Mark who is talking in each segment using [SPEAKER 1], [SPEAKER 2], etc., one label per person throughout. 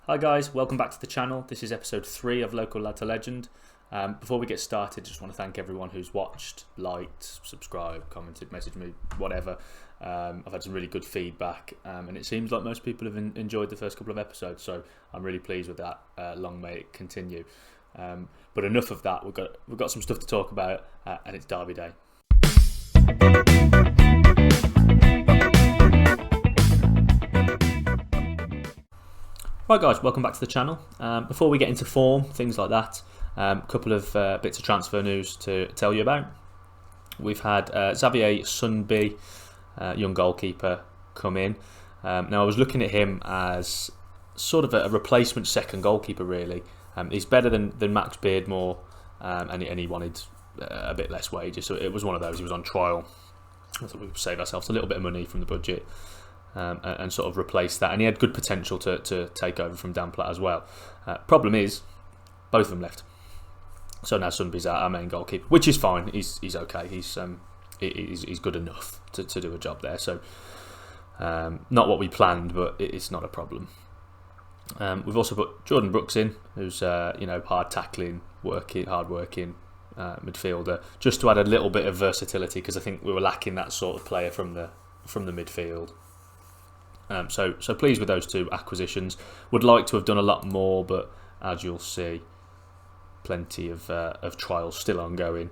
[SPEAKER 1] Hi guys, welcome back to the channel. This is episode 3 of Local Lad to Legend. Before we get started, just want to thank everyone who's watched, liked, subscribed, commented, messaged me, whatever. I've had some really good feedback, and it seems like most people have enjoyed the first couple of episodes, so I'm really pleased with that. Long may it continue. But enough of that. We've got some stuff to talk about, and it's Derby Day. Right guys, welcome back to the channel. Before we get into form, things like that, a couple of bits of transfer news to tell you about. We've had Xavier Sunby, young goalkeeper, come in. Now I was looking at him as sort of a replacement second goalkeeper really. He's better than Max Beardmore, and he wanted a bit less wages, so it was one of those. He was on trial. I thought we'd save ourselves a little bit of money from the budget. And sort of replace that, and he had good potential to take over from Dan Platt as well. Problem is, both of them left, so now Sunby's our main goalkeeper, which is fine. He's okay. He's good enough to do a job there. So not what we planned, but it's not a problem. We've also put Jordan Brooks in, who's hard tackling, hard working midfielder, just to add a little bit of versatility, because I think we were lacking that sort of player from the midfield. So pleased with those two acquisitions. Would like to have done a lot more, but as you'll see, plenty of trials still ongoing.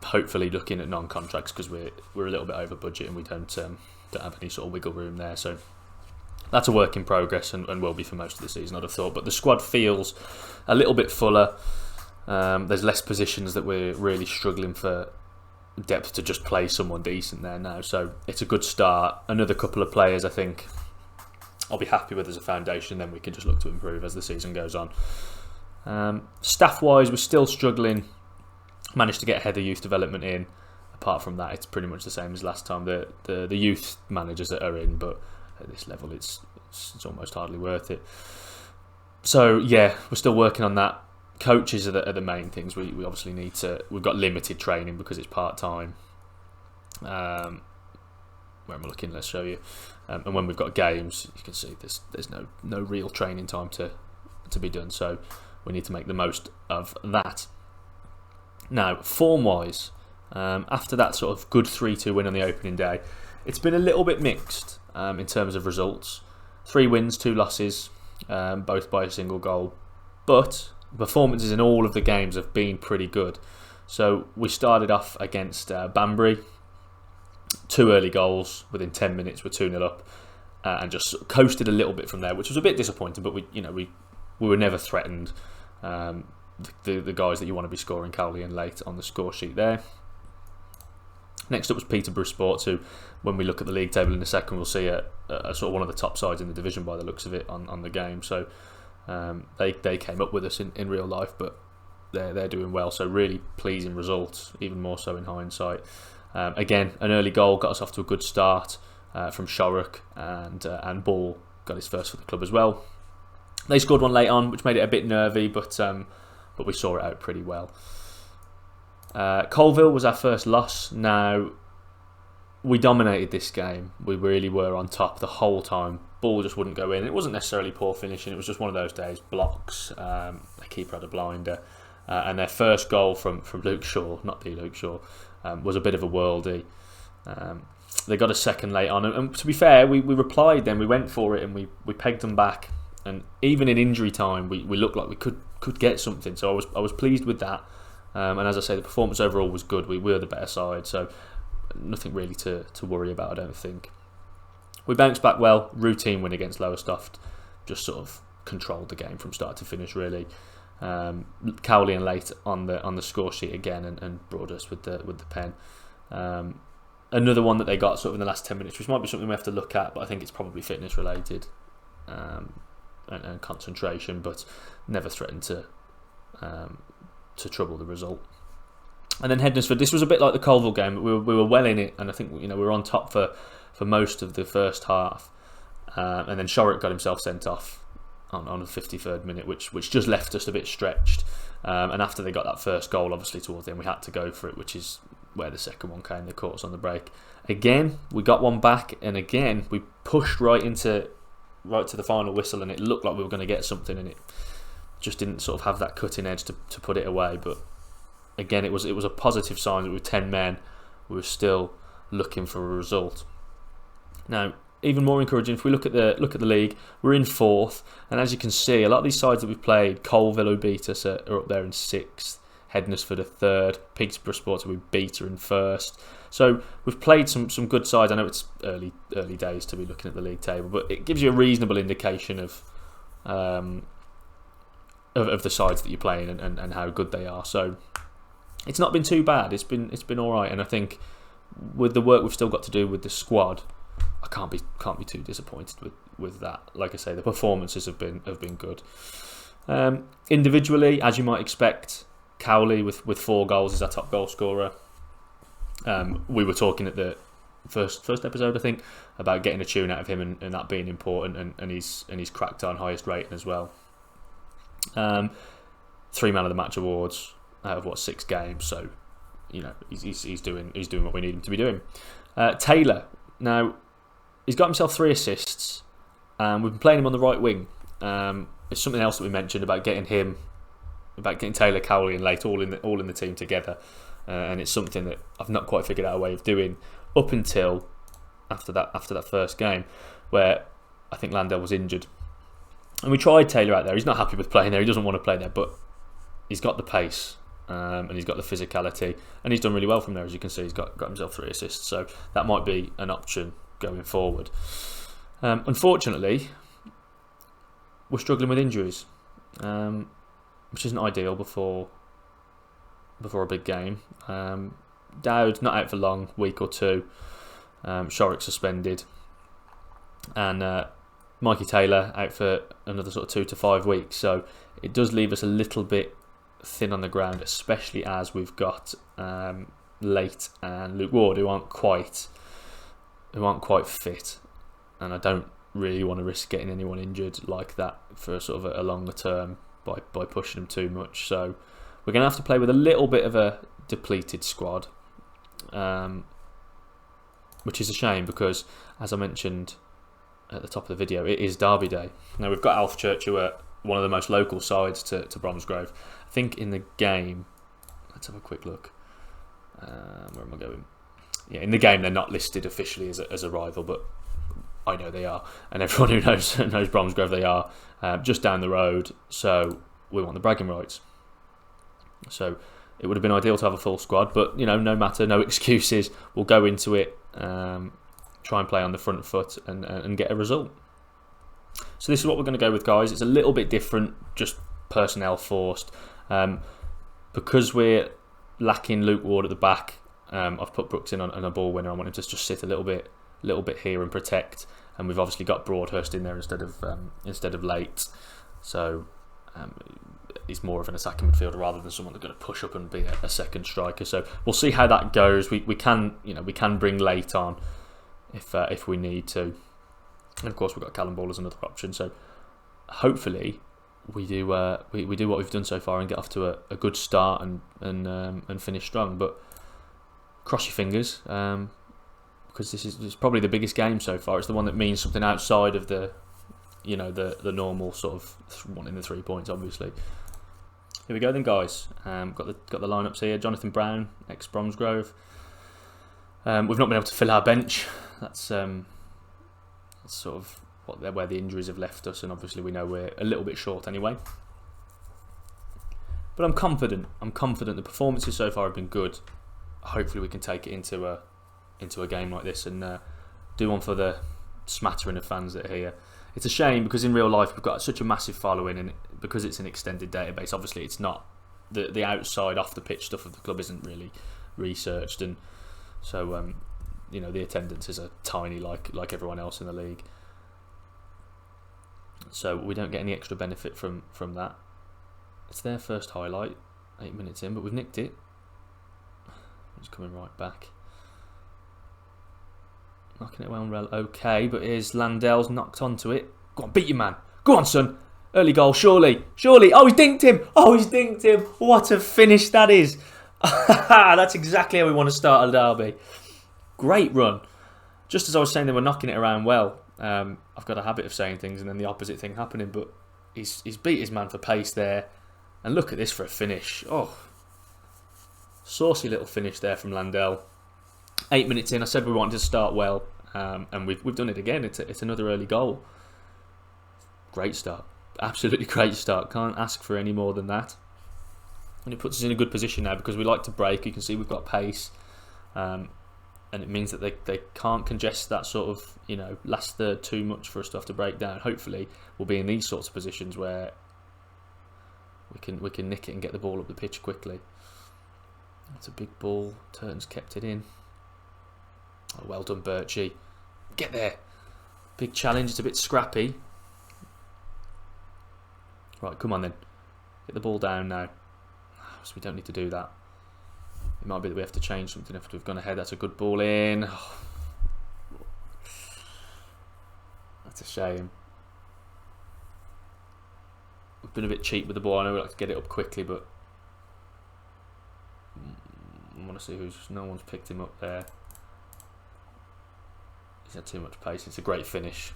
[SPEAKER 1] Hopefully looking at non-contracts, because we're a little bit over budget and we don't have any sort of wiggle room there. So that's a work in progress and will be for most of the season, I'd have thought. But the squad feels a little bit fuller. There's less positions that we're really struggling for depth to just play someone decent there now, so it's a good start. Another couple of players I think I'll be happy with as a foundation, then we can just look to improve as the season goes on. Staff wise, we're still struggling. Managed to get Heather youth development in. Apart from that, it's pretty much the same as last time. The youth managers that are in, but at this level it's almost hardly worth it. So yeah, we're still working on that. Coaches are the main things. We obviously need to. We've got limited training because it's part time. Where am I looking? Let's show you. And when we've got games, you can see there's no real training time to be done. So we need to make the most of that. Now, form wise, after that sort of good 3-2 win on the opening day, it's been a little bit mixed in terms of results. 3 wins, 2 losses, both by a single goal, but performances in all of the games have been pretty good. So we started off against Banbury, 2 early goals within 10 minutes. We're 2-0 up, and just coasted a little bit from there, which was a bit disappointing. But we were never threatened. The guys that you want to be scoring, Cowley and Late, on the score sheet there. Next up was Peterborough Sports, who, when we look at the league table in a second, we'll see a sort of one of the top sides in the division by the looks of it on the game. So they came up with us in real life, but they're doing well, so really pleasing results, even more so in hindsight. Again, an early goal got us off to a good start from Shorrock, and Ball got his first for the club as well. They scored one late on, which made it a bit nervy, but we saw it out pretty well. Colville was our first loss. Now, we dominated this game. We really were on top the whole time. Ball just wouldn't go in. It wasn't necessarily poor finishing. It was just one of those days. Blocks. The keeper had a blinder. And their first goal from Luke Shaw, not the Luke Shaw, was a bit of a worldie. They got a second late on. And to be fair, we replied then. We went for it and we pegged them back. And even in injury time, we looked like we could get something. So I was pleased with that. And as I say, the performance overall was good. We were the better side. So nothing really to worry about, I don't think. We bounced back well. Routine win against Lowestoft. Just sort of controlled the game from start to finish, really. Cowley and Late on the score sheet again, and brought us with the pen. Another one that they got sort of in the last 10 minutes, which might be something we have to look at, but I think it's probably fitness related and concentration, but never threatened to trouble the result. And then Hednesford, this was a bit like the Colville game. We were well in it, and I think we were on top for most of the first half. And then Shorrock got himself sent off on the 53rd minute, which just left us a bit stretched. And after they got that first goal, obviously towards the end, we had to go for it, which is where the second one came. They caught us on the break. Again, we got one back, and again, we pushed right into right to the final whistle, and it looked like we were going to get something, and it just didn't sort of have that cutting edge to put it away. But again, it was a positive sign that with 10 men, we were still looking for a result. Now, even more encouraging, if we look at the league, we're in 4th, and as you can see, a lot of these sides that we've played, Colville, who beat us, are up there in 6th, Hednesford are 3rd, Peterborough Sports, who we beat, are in 1st. So we've played some good sides. I know it's early days to be looking at the league table, but it gives you a reasonable indication of the sides that you're playing and how good they are. So it's not been too bad. It's been all right, and I think with the work we've still got to do with the squad, I can't be too disappointed with that. Like I say, the performances have been good. Individually, as you might expect, Cowley with 4 goals is our top goal scorer. We were talking at the first episode, I think, about getting a tune out of him and that being important, and he's cracked on highest rating as well. 3 man of the match awards out of 6 games, so he's doing what we need him to be doing. Taylor, now he's got himself 3 assists. We've been playing him on the right wing. It's something else that we mentioned about getting Taylor, Cowley and Late all in the team together, and it's something that I've not quite figured out a way of doing up until after that first game, where I think Landell was injured, and we tried Taylor out there. He's not happy with playing there. He doesn't want to play there, but he's got the pace and he's got the physicality, and he's done really well from there. As you can see, he's got himself 3 assists, so that might be an option going forward. Unfortunately, we're struggling with injuries, which isn't ideal before a big game. Dowd's not out for long, week or 2. Shorrock suspended, and Mikey Taylor out for another sort of 2 to 5 weeks. So it does leave us a little bit thin on the ground, especially as we've got Late and Luke Ward who aren't quite fit, and I don't really want to risk getting anyone injured like that for sort of a longer term by pushing them too much. So we're going to have to play with a little bit of a depleted squad, which is a shame because, as I mentioned at the top of the video, it is Derby Day. Now we've got Alvechurch, who are one of the most local sides to Bromsgrove. I think in the game, let's have a quick look. Where am I going? Yeah, in the game they're not listed officially as a rival, but I know they are, and everyone who knows Bromsgrove, they are just down the road. So we want the bragging rights. So it would have been ideal to have a full squad, but no matter, no excuses. We'll go into it, try and play on the front foot and get a result. So this is what we're going to go with, guys. It's a little bit different, just personnel forced, because we're lacking Luke Ward at the back. I've put Brooks in on a ball winner. I want him to just sit a little bit here and protect, and we've obviously got Broadhurst in there instead of Late. So he's more of an attacking midfielder rather than someone that's going to push up and be a second striker. So we'll see how that goes. We can bring Late on if we need to, and of course we've got Callum Ball as another option. So hopefully we do what we've done so far and get off to a good start and finish strong. But cross your fingers, because this is probably the biggest game so far. It's the one that means something outside of the normal sort of wanting the 3 points, obviously. Here we go then, guys. Got the lineups here. Jonathan Brown, ex Bromsgrove. We've not been able to fill our bench. That's sort of where the injuries have left us, and obviously we know we're a little bit short anyway. But I'm confident. The performances so far have been good. Hopefully we can take it into a game like this and do one for the smattering of fans that are here. It's a shame because in real life we've got such a massive following, and because it's an extended database, obviously it's not the outside off the pitch stuff of the club isn't really researched, and so the attendances are tiny like everyone else in the league. So we don't get any extra benefit from that. It's their first highlight, 8 minutes in, but we've nicked it. It's coming right back. Knocking it well, okay, but here's Landell's knocked onto it. Go on, beat your man. Go on, son. Early goal, surely. Oh, he's dinked him. What a finish that is. That's exactly how we want to start a derby. Great run. Just as I was saying, they were knocking it around well. I've got a habit of saying things and then the opposite thing happening, but he's beat his man for pace there. And look at this for a finish. Oh, saucy little finish there from Landell. 8 minutes in, I said we wanted to start well, and we've done it again. It's another early goal. Great start. Absolutely great start. Can't ask for any more than that. And it puts us in a good position now because we like to break. You can see we've got pace. And it means that they can't congest that sort of, last third too much for us to have to break down. Hopefully, we'll be in these sorts of positions where we can nick it and get the ball up the pitch quickly. That's a big ball. Turton's kept it in. Oh, well done, Birchie. Get there. Big challenge. It's a bit scrappy. Right, come on then. Get the ball down now. So we don't need to do that. It might be that we have to change something after we've gone ahead. That's a good ball in. Oh. That's a shame. We've been a bit cheap with the ball. I know we like to get it up quickly, but I want to see no one's picked him up there. He's had too much pace. It's a great finish.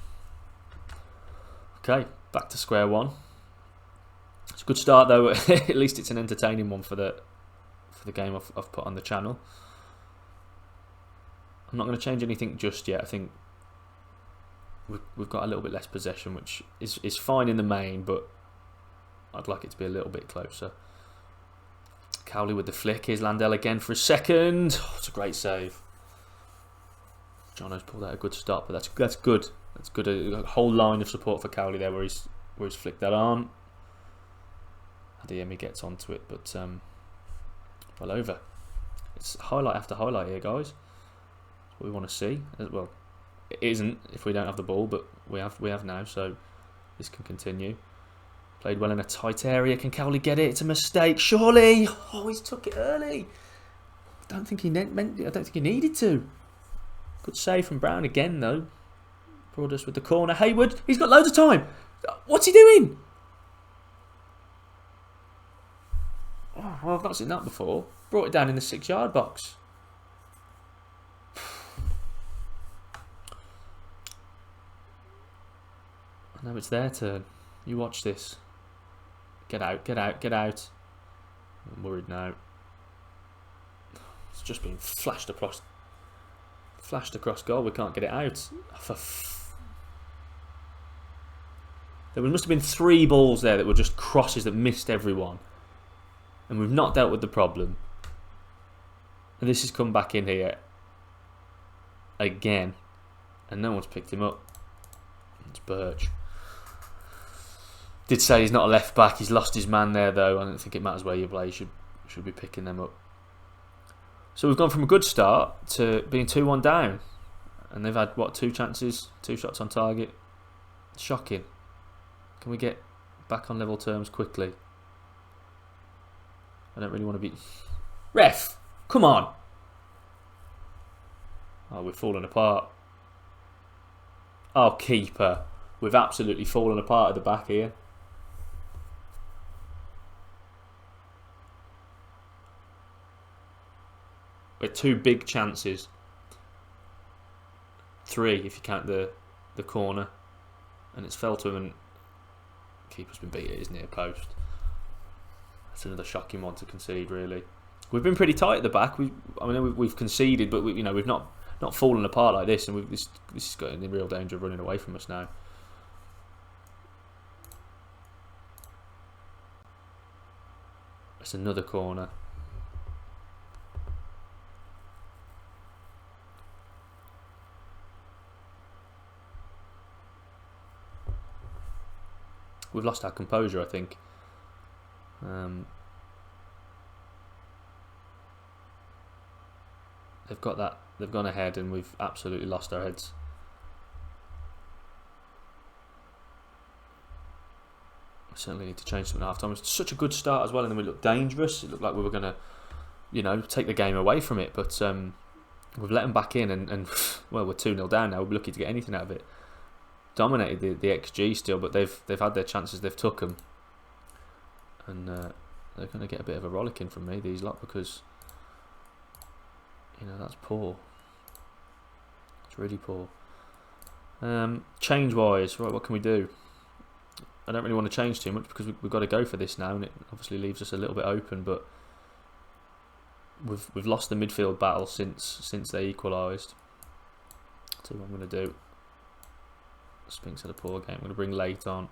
[SPEAKER 1] Okay, back to square one. It's a good start though. At least it's an entertaining one for the game I've put on the channel. I'm not going to change anything just yet. I think we've got a little bit less possession, which is fine in the main, but I'd like it to be a little bit closer. Cowley with the flick. Here's Landell again for a second. Oh, it's a great save. Jono's pulled out a good stop, but that's good. That's good. A whole line of support for Cowley there, where he's flicked that on. Adeyemi gets onto it, but well over. It's highlight after highlight here, guys. That's what we want to see. Well, it isn't if we don't have the ball, but we have now, so this can continue. Played well in a tight area. Can Cowley get it? It's a mistake, surely. Oh, he's took it early. I don't think he needed to. Good save from Brown again, though. Broadus with the corner. Hayward, he's got loads of time. What's he doing? Oh, well, I've not seen that before. Brought it down in the 6-yard box. Now it's their turn. You watch this. Get out, get out, get out. I'm worried now. It's just been flashed across goal. We can't get it out. There must have been 3 balls there that were just crosses that missed everyone. And we've not dealt with the problem. And this has come back in here again. And no one's picked him up. It's Birch. Did say he's not a left back. He's lost his man there though. I don't think it matters where you play. You should be picking them up. So we've gone from a good start to being 2-1 down. And they've had, what, 2 chances? 2 shots on target. Shocking. Can we get back on level terms quickly? I don't really want to be... Ref! Come on! Oh, we've fallen apart. Oh, keeper. We've absolutely fallen apart at the back here. We had 2 big chances. 3 if you count the corner. And it's fell to him and keeper's been beat at his near post. That's another shocking one to concede, really. We've been pretty tight at the back. We've conceded, but we've not fallen apart like this, and this is got in real danger of running away from us now. It's another corner. We've lost our composure, I think. They've got that. They've gone ahead, and we've absolutely lost our heads. We certainly need to change something at half time. It was such a good start as well, and then we looked dangerous. It looked like we were going to, take the game away from it. But we've let them back in, and well, we're 2-0 down now. We're lucky to get anything out of it. Dominated the XG still, but they've had their chances. They've took them. And they're going to get a bit of a rollicking from me, these lot, because that's poor. It's really poor. Change wise, right, what can we do? I don't really want to change too much because we've got to go for this now, and it obviously leaves us a little bit open. But we've lost the midfield battle since they equalised. So what I'm going to do, Spinks had a poor game. I'm going to bring Late on.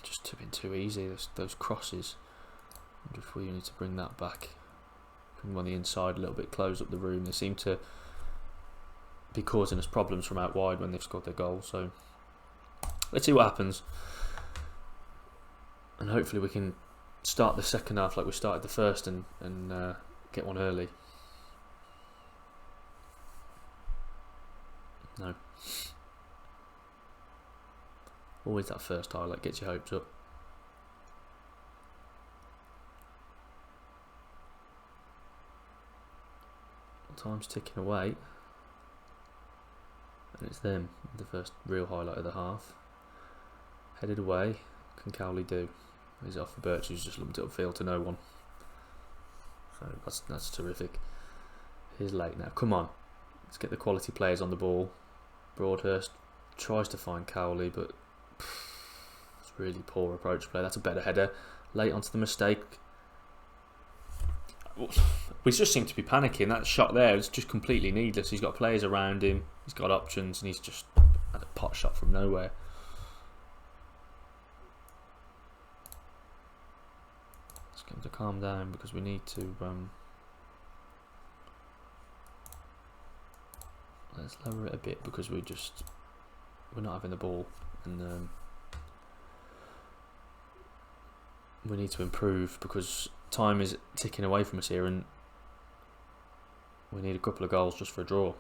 [SPEAKER 1] Just been too easy. Those crosses. I wonder if we need to bring that back. Bring them on the inside a little bit. Close up the room. They seem to be causing us problems from out wide when they've scored their goal. So let's see what happens, and hopefully we can start the second half like we started the first and get one early. No. Always that first highlight gets your hopes up. Time's ticking away, and it's them, the first real highlight of the half. Headed away, can Cowley do? He's off for Birch, who's just lumped it upfield to no one. So that's terrific. Here's Late now. Come on, let's get the quality players on the ball. Broadhurst tries to find Cowley, but it's really poor approach play. That's a better header. Late onto the mistake. We just seem to be panicking. That shot there is just completely needless. He's got players around him, he's got options, and he's just had a pot shot from nowhere. Let's get him to calm down because we need to. Let's lower it a bit because we're not having the ball, and we need to improve because time is ticking away from us here, and we need a couple of goals just for a draw.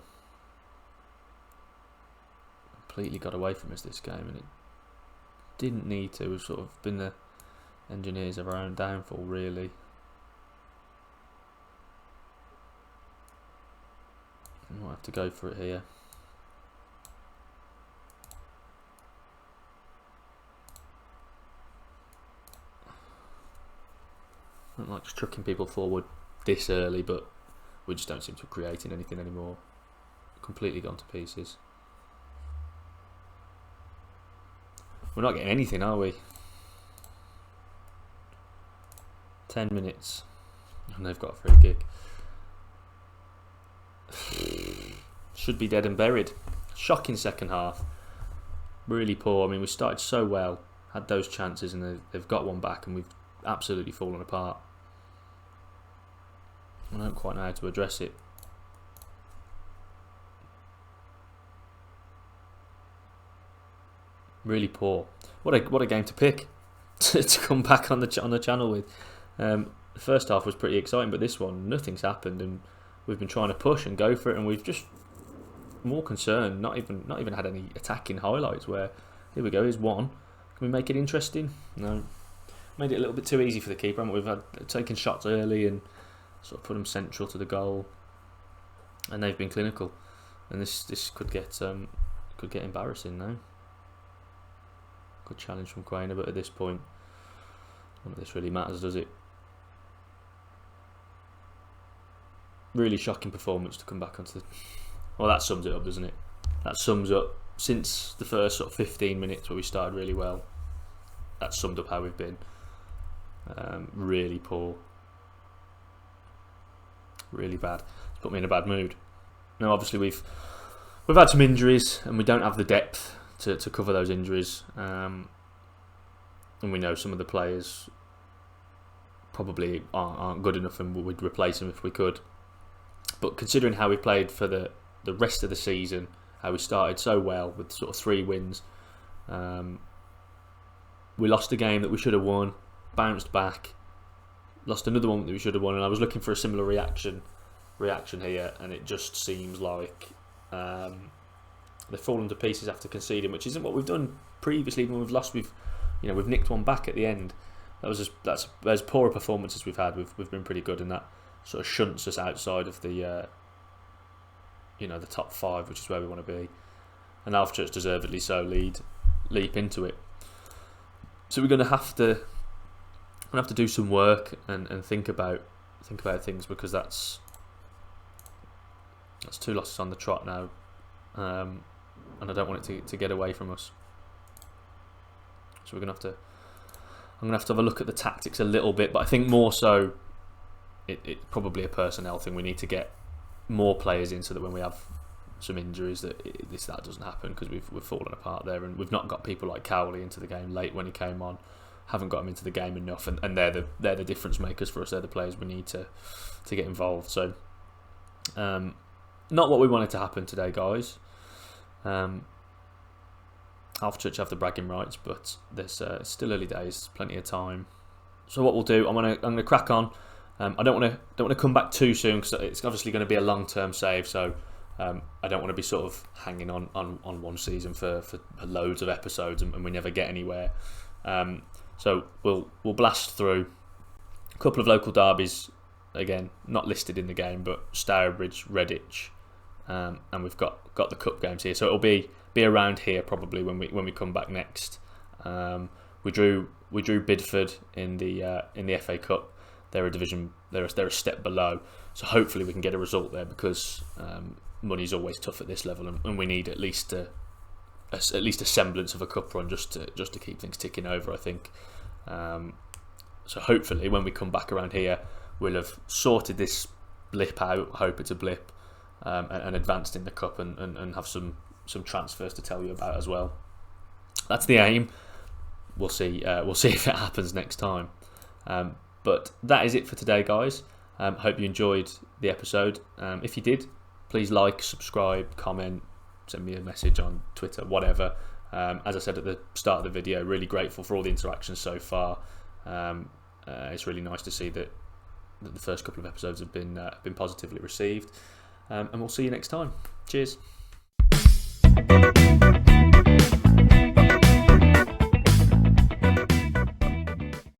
[SPEAKER 1] Completely got away from us this game, and it didn't need to. We've sort of been the engineers of our own downfall, really. We might have to go for it here. I don't like just chucking people forward this early, but we just don't seem to be creating anything anymore. Completely gone to pieces. We're not getting anything, are we? 10 minutes. And they've got a free kick. Should be dead and buried. Shocking second half. Really poor. I mean, we started so well. Had those chances and they've got one back, and we've absolutely fallen apart. I don't quite know how to address it. Really poor. What a game to pick to come back on the channel with. The first half was pretty exciting, but this one, nothing's happened, and we've been trying to push and go for it, and we've just more concerned. Not even had any attacking highlights. Where here we go, here's one. Can we make it interesting? No. Made it a little bit too easy for the keeper. We've had taken shots early and sort of put them central to the goal, and they've been clinical. And this could get embarrassing now. Good challenge from Quainer, but at this point, none of this really matters, does it? Really shocking performance to come back onto the. Well, that sums it up, doesn't it? That sums up since the first sort of 15 minutes where we started really well. That summed up how we've been. Really poor. Really bad. It's put me in a bad mood. Now, obviously, we've had some injuries, and we don't have the depth to cover those injuries. And we know some of the players probably aren't good enough, and we'd replace them if we could. But considering how we played for the rest of the season, how we started so well with sort of 3 wins, we lost a game that we should have won, bounced back, lost another one that we should have won, and I was looking for a similar reaction here, and it just seems like they've fallen to pieces after conceding, which isn't what we've done previously. When we've lost, we've nicked one back at the end. That's as poor a performance as we've had. We've been pretty good, and that sort of shunts us outside of the the top 5, which is where we want to be. And Alvechurch deservedly so leap into it. So we're going to have to gonna have to do some work and think about things, because that's 2 losses on the trot now, and I don't want it to get away from us. So I'm gonna have to have a look at the tactics a little bit, but I think more so it's probably a personnel thing. We need to get more players in so that when we have some injuries that doesn't happen, because we've fallen apart there, and we've not got people like Cowley into the game late when he came on. Haven't got him into the game enough, and they're the difference makers for us. They're the players we need to get involved. So not what we wanted to happen today, guys. Alvechurch have the bragging rights, but there's still early days, plenty of time. So what we'll do, I'm gonna crack on. I don't want to come back too soon, because it's obviously going to be a long-term save. So I don't want to be sort of hanging on one season for loads of episodes and we never get anywhere. So we'll blast through a couple of local derbies, again not listed in the game, but Stourbridge, Redditch, and we've got the cup games here. So it'll be around here probably when we come back next. We drew Bidford in the FA Cup. They're a division. They're a step below. So hopefully we can get a result there, because money's always tough at this level, and we need at least a semblance of a cup run just to keep things ticking over, I think. So hopefully when we come back around here, we'll have sorted this blip out. I hope it's a blip, and advanced in the cup, and have some transfers to tell you about as well. That's the aim. We'll see if it happens next time. But that is it for today, guys. Hope you enjoyed the episode. If you did, please like, subscribe, comment, send me a message on Twitter, whatever. As I said at the start of the video, really grateful for all the interactions so far. It's really nice to see that the first couple of episodes have been positively received. And we'll see you next time. Cheers.